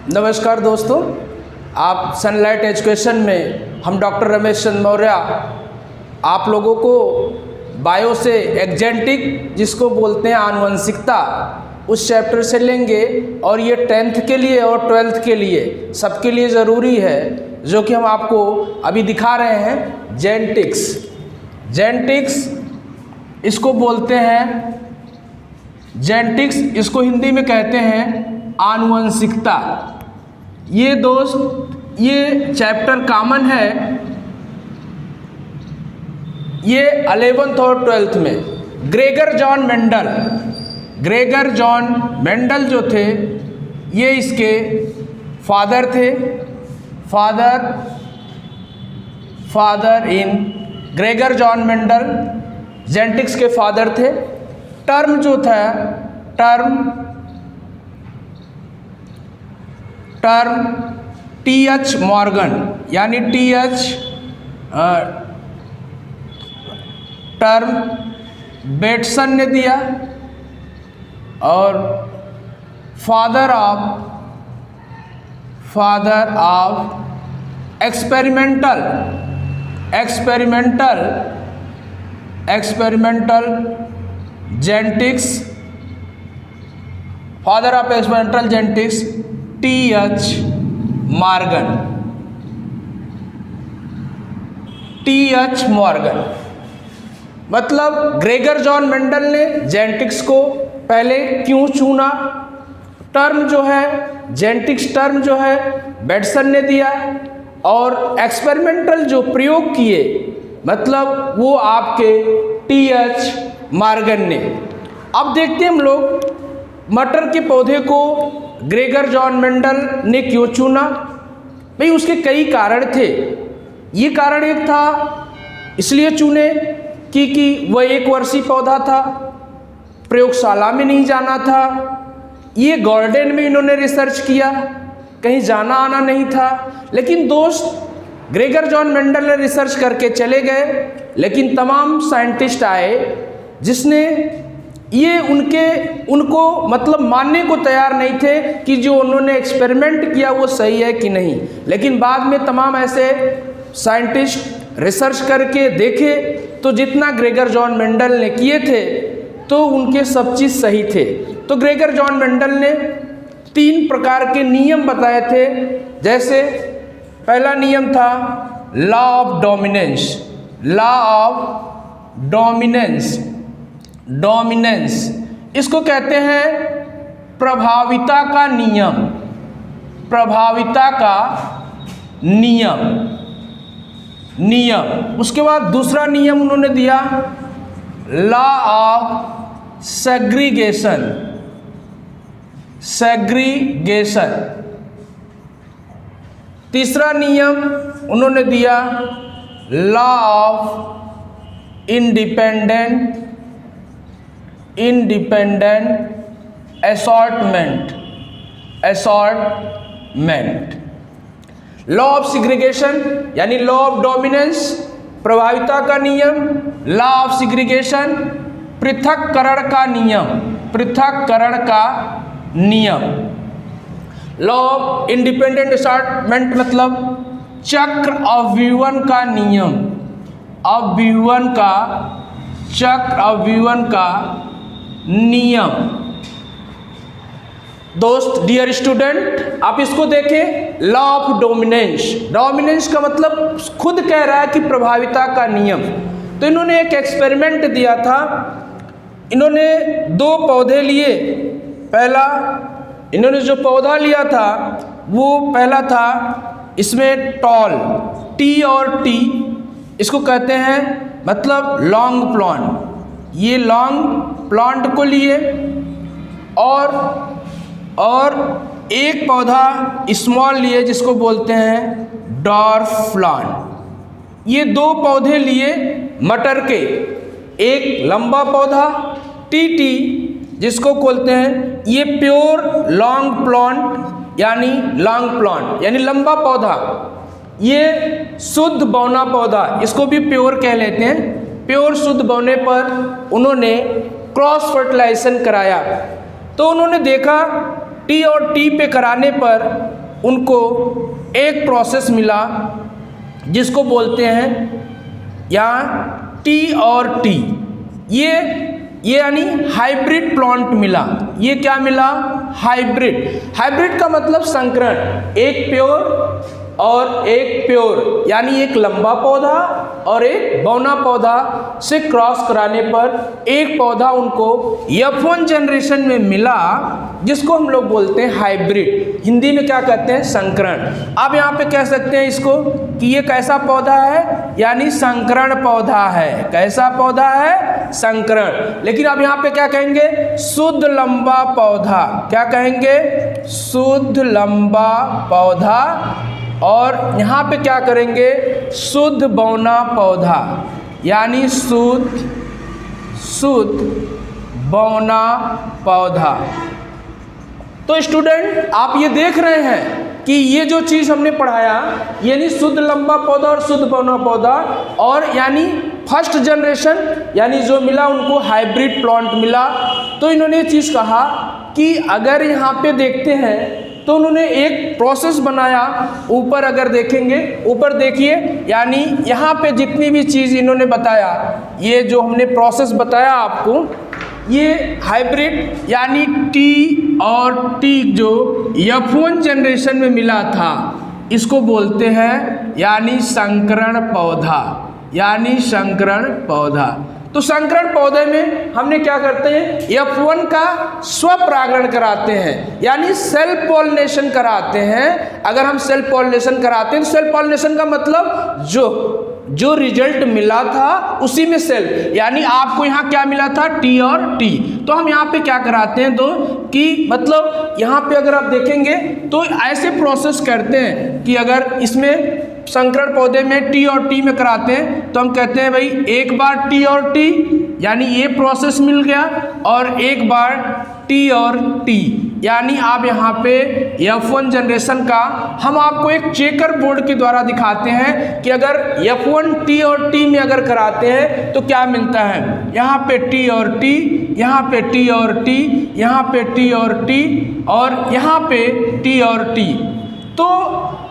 नमस्कार दोस्तों, आप सनलाइट एजुकेशन में हम डॉक्टर रमेश चंद्र मौर्य आप लोगों को बायो से एक्जेंटिक जिसको बोलते हैं आनुवंशिकता उस चैप्टर से लेंगे और ये 10th के लिए और 12th के लिए सबके लिए ज़रूरी है, जो कि हम आपको अभी दिखा रहे हैं। जेनेटिक्स इसको बोलते हैं, जेनेटिक्स इसको हिंदी में कहते हैं आनुवंशिकता। ये दोस्त ये चैप्टर कॉमन है, ये 11th और 12th में। ग्रेगर जॉन मेंडल जो थे ये इसके फादर थे, father in Gregor John Mendel genetics के फादर थे। टर्म जो था टर्म टी.एच. मॉर्गन यानी टर्म बेटसन ने दिया और father of experimental genetics, father of experimental genetics TH. Morgan. मतलब ग्रेगर जॉन मेंडल ने जेनेटिक्स को पहले क्यों चुना? टर्म जो है जेनेटिक्स टर्म जो है बेटसन ने दिया और एक्सपेरिमेंटल जो प्रयोग किए मतलब वो आपके टी.एच. मॉर्गन ने। अब देखते हैं हम लोग मटर के पौधे को ग्रेगर जॉन मेंडल ने क्यों चुना। भाई उसके कई कारण थे। ये कारण एक था इसलिए चुने कि वह 1 वर्षीय पौधा था, प्रयोगशाला में नहीं जाना था, ये गार्डन में इन्होंने रिसर्च किया, कहीं जाना आना नहीं था। लेकिन दोस्त ग्रेगर जॉन मेंडल ने रिसर्च करके चले गए, लेकिन तमाम साइंटिस्ट आए जिसने ये उनको मतलब मानने को तैयार नहीं थे कि जो उन्होंने एक्सपेरिमेंट किया वो सही है कि नहीं। लेकिन बाद में तमाम ऐसे साइंटिस्ट रिसर्च करके देखे तो जितना ग्रेगर जॉन मेंडल ने किए थे तो उनके सब चीज़ सही थे। तो ग्रेगर जॉन मेंडल ने 3 प्रकार के नियम बताए थे। जैसे पहला नियम था लॉ ऑफ डोमिनेंस, इसको कहते हैं प्रभाविता का नियम। उसके बाद दूसरा नियम उन्होंने दिया लॉ ऑफ सेग्रीगेशन। तीसरा नियम उन्होंने दिया law of independent assortment. Law of segregation यानी लॉ ऑफ डोमिनेंस प्रभाविता का नियम, लॉ ऑफ सिग्रीगेशन पृथक्करण का नियम। लॉ ऑफ इंडिपेंडेंट असॉर्टमेंट मतलब चक्र अव्यूहन का नियम। दोस्त डियर स्टूडेंट आप इसको देखें, लॉ ऑफ डोमिनेंस का मतलब खुद कह रहा है कि प्रभाविता का नियम। तो इन्होंने एक एक्सपेरिमेंट दिया था। इन्होंने 2 पौधे लिए। पहला इन्होंने जो पौधा लिया था वो पहला था इसमें टॉल टी और टी इसको कहते हैं मतलब लॉन्ग प्लांट। ये लॉन्ग प्लांट को लिए और एक पौधा स्मॉल लिए जिसको बोलते हैं डॉर्फ प्लांट। ये 2 पौधे लिए मटर के, एक लंबा पौधा टीटी जिसको बोलते हैं ये प्योर लॉन्ग प्लांट यानी लंबा पौधा, ये शुद्ध बौना पौधा इसको भी प्योर कह लेते हैं। प्योर शुद्ध बौने पर उन्होंने क्रॉस फर्टिलाइजेशन कराया तो उन्होंने देखा टी और टी पे कराने पर उनको एक प्रोसेस मिला जिसको बोलते हैं यहाँ टी और टी, ये यानी हाइब्रिड प्लांट मिला। ये क्या मिला? हाइब्रिड। हाइब्रिड का मतलब संकरण, एक प्योर और एक प्योर, यानी एक लंबा पौधा और एक बौना पौधा से क्रॉस कराने पर एक पौधा उनको F1 जनरेशन में मिला, जिसको हम लोग बोलते हैं हाइब्रिड। हिंदी में क्या कहते हैं? संकरण। आप यहाँ पे कह सकते हैं इसको कि ये कैसा पौधा है, यानी संकरण पौधा है। कैसा पौधा है? संकरण। लेकिन अब यहाँ पे क्या कहेंगे? शुद्ध लंबा पौधा। क्या कहेंगे? शुद्ध लंबा पौधा। और यहाँ पे क्या करेंगे? शुद्ध बौना पौधा, यानी शुद्ध बौना पौधा। तो स्टूडेंट आप ये देख रहे हैं कि ये जो चीज़ हमने पढ़ाया, यानी शुद्ध लंबा पौधा और शुद्ध बौना पौधा, और यानी फर्स्ट जनरेशन यानी जो मिला उनको हाइब्रिड प्लांट मिला। तो इन्होंने ये चीज़ कहा कि अगर यहाँ पे देखते हैं तो उन्होंने एक प्रोसेस बनाया। ऊपर अगर देखेंगे, ऊपर देखिए, यानी यहाँ पे जितनी भी चीज़ इन्होंने बताया, ये जो हमने प्रोसेस बताया आपको, ये हाइब्रिड यानी टी और टी जो F1 जनरेशन में मिला था, इसको बोलते हैं यानी संकरण पौधा, यानी संकरण पौधा। तो संकरण पौधे में हमने क्या करते हैं? F1 का स्वपरागण कराते हैं, यानी सेल्फ पॉलिनेशन कराते हैं। अगर हम सेल्फ पॉलिनेशन कराते हैं तो सेल्फ पॉलिनेशन का मतलब जो रिजल्ट मिला था उसी में सेल्फ, यानी आपको यहाँ क्या मिला था? टी और टी। तो हम यहाँ पे क्या कराते हैं तो कि मतलब यहाँ पे अगर आप देखेंगे तो ऐसे प्रोसेस करते हैं कि अगर इसमें संकरण पौधे में टी और टी में कराते हैं तो हम कहते हैं भाई एक बार टी और टी, यानी ये प्रोसेस मिल गया, और एक बार टी और टी, यानी आप यहाँ पे F1 जनरेशन का हम आपको एक चेकर बोर्ड के द्वारा दिखाते हैं कि अगर F1 टी और टी में अगर कराते हैं तो क्या मिलता है। यहाँ पे टी और टी, यहाँ पे टी और टी, यहाँ पे टी और टी, और यहाँ पे टी और टी। तो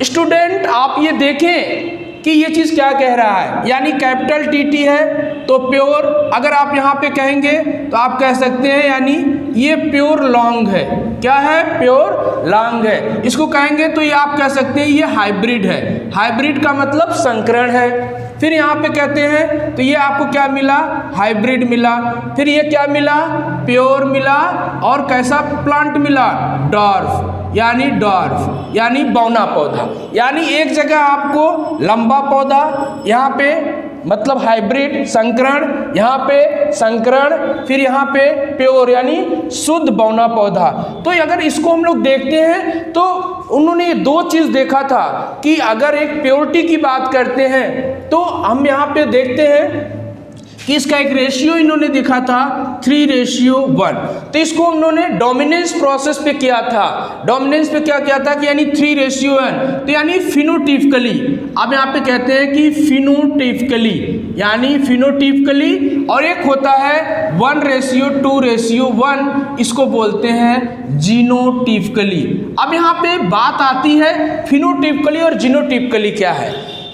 स्टूडेंट आप ये देखें कि ये चीज़ क्या कह रहा है, यानी कैपिटल टी है तो प्योर। अगर आप यहाँ पे कहेंगे तो आप कह सकते हैं यानी ये प्योर लॉन्ग है। क्या है? प्योर लॉन्ग है। इसको कहेंगे तो ये आप कह सकते हैं ये हाइब्रिड है। हाइब्रिड का मतलब संकरण है। फिर यहाँ पे कहते हैं तो ये आपको क्या मिला? हाइब्रिड मिला। फिर ये क्या मिला? प्योर मिला। और कैसा प्लांट मिला? डॉर्फ, यानी डॉर्फ यानी बौना पौधा। यानी एक जगह आपको लंबा पौधा, यहाँ पे मतलब हाइब्रिड संकरण, यहाँ पे संकरण, फिर यहाँ पे प्योर यानी शुद्ध बौना पौधा। तो अगर इसको हम लोग देखते हैं तो उन्होंने दो चीज़ देखा था कि अगर एक प्योरिटी की बात करते हैं तो हम यहाँ पे देखते हैं कि इसका एक रेशियो इन्होंने देखा था 3:1। तो इसको उन्होंने डोमिनेंस प्रोसेस पे किया था। डोमिनेंस पे क्या किया था कि यानी 3:1, तो यानी फिनोटिपिकली। अब यहाँ पे कहते हैं कि फिनोटिपिकली, यानी फिनोटिपिकली, और एक होता है 1:2:1, इसको बोलते हैं जीनोटिपिकली। अब यहाँ पे बात आती है फिनोटिपिकली और जीनोटिपिकली क्या है।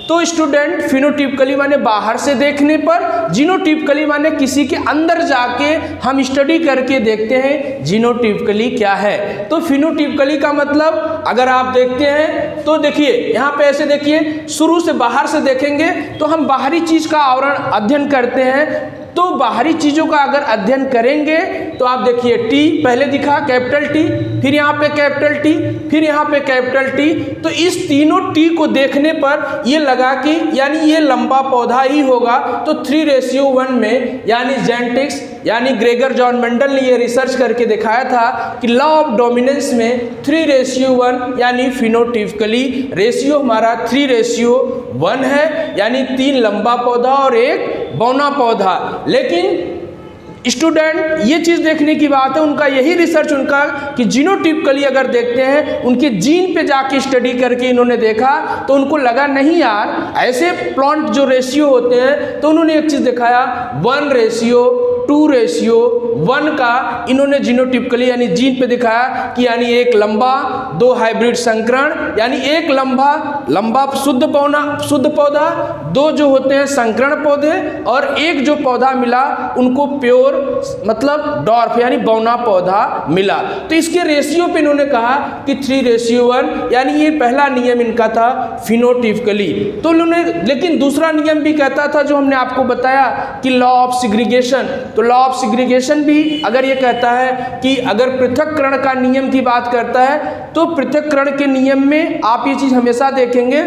तो स्टूडेंट फिनोटिपिकली माने बाहर से देखने पर, जीनोटिपिकली माने किसी के अंदर जाके हम स्टडी करके देखते हैं जीनोटिपिकली क्या है। तो फिनोटिपिकली का मतलब अगर आप देखते हैं तो देखिए यहाँ पे ऐसे देखिए, शुरू से बाहर से देखेंगे तो हम बाहरी चीज का आवरण अध्ययन करते हैं। तो बाहरी चीज़ों का अगर अध्ययन करेंगे तो आप देखिए टी पहले दिखा कैपिटल टी, फिर यहाँ पे कैपिटल टी, फिर यहाँ पे कैपिटल टी। तो इस तीनों टी को देखने पर ये लगा कि यानी ये लंबा पौधा ही होगा। तो 3:1 में यानी जेनेटिक्स यानी ग्रेगर जॉन मेंडल ने ये रिसर्च करके दिखाया था कि लॉ ऑफ डोमिनेंस में 3:1 यानी फिनोटिपिकली रेशियो हमारा 3:1 है, यानी 3 लंबा पौधा और 1 बौना पौधा। लेकिन स्टूडेंट ये चीज़ देखने की बात है, उनका यही रिसर्च उनका कि जीनोटिपिकली अगर देखते हैं उनके जीन पे जाके स्टडी करके इन्होंने देखा तो उनको लगा नहीं यार ऐसे प्लांट जो रेशियो होते हैं, तो उन्होंने एक चीज़ दिखाया 1:2:1 वन का इन्होंने जीनोटिपिकली यानी जीन पे दिखाया कि यानी एक लंबा, दो हाइब्रिड संकरण, यानी एक लंबा शुद्ध पौधा, दो जो होते हैं संकरण पौधे, और एक जो पौधा मिला उनको प्योर मतलब डॉर्फ यानी बौना पौधा मिला। तो इसके रेशियो पे इन्होंने कहा कि 3:1, यानी ये पहला नियम इनका था फिनोटिपिकली। तो उन्होंने लेकिन दूसरा नियम भी कहता था जो हमने आपको बताया कि लॉ ऑफ सिग्रीगेशन। तो लॉ ऑफ सिग्रीगेशन भी अगर ये कहता है कि अगर पृथक्करण का नियम की बात करता है तो पृथक्करण के नियम में आप ये चीज हमेशा देखेंगे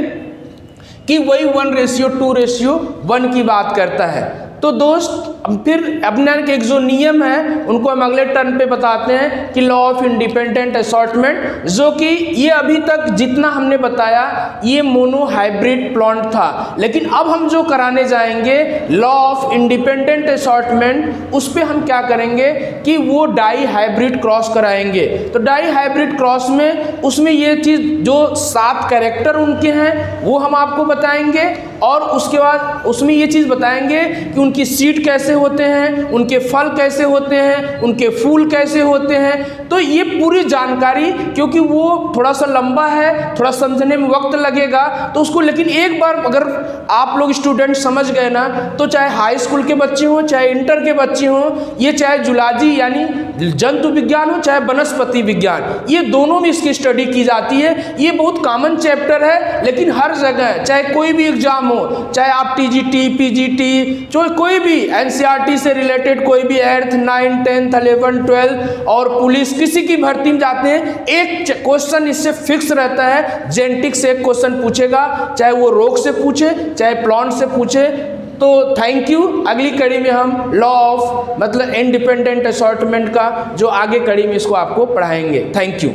कि वही 1:2:1 की बात करता है। तो दोस्त फिर अपने एक जो नियम है उनको हम अगले टर्न पे बताते हैं कि लॉ ऑफ इंडिपेंडेंट असॉर्टमेंट, जो कि ये अभी तक जितना हमने बताया ये मोनो हाइब्रिड प्लांट था, लेकिन अब हम जो कराने जाएंगे लॉ ऑफ इंडिपेंडेंट असॉर्टमेंट, उस पे हम क्या करेंगे कि वो डाई हाइब्रिड क्रॉस कराएंगे। तो डाई हाइब्रिड क्रॉस में उसमें ये चीज़ जो 7 कैरेक्टर उनके हैं वो हम आपको बताएंगे, और उसके बाद उसमें ये चीज़ बताएंगे कि उनकी सीड कैसे होते हैं, उनके फल कैसे होते हैं, उनके फूल कैसे होते हैं। तो ये पूरी जानकारी, क्योंकि वो थोड़ा सा लंबा है, थोड़ा समझने में वक्त लगेगा, तो उसको लेकिन एक बार अगर आप लोग स्टूडेंट समझ गए ना, तो चाहे हाई स्कूल के बच्चे हों, चाहे इंटर के बच्चे हों, ये चाहे जुलॉजी यानी जंतु विज्ञान हो, चाहे वनस्पति विज्ञान, ये दोनों में इसकी स्टडी की जाती है। ये बहुत कॉमन चैप्टर है, लेकिन हर जगह चाहे कोई भी एग्जाम हो, चाहे आप TGT, PGT, जो कोई भी NCERT से रिलेटेड कोई भी 8th, 9th, 10th, 11th, 12th और पुलिस किसी की भर्ती में जाते हैं, एक क्वेश्चन इससे फिक्स रहता है, जेनेटिक्स से एक क्वेश्चन पूछेगा, चाहे वो रोग से पूछे चाहे प्लांट से पूछे। तो थैंक यू। अगली कड़ी में हम लॉ ऑफ मतलब इंडिपेंडेंट असॉर्टमेंट का जो आगे कड़ी में इसको आपको पढ़ाएंगे। Thank you.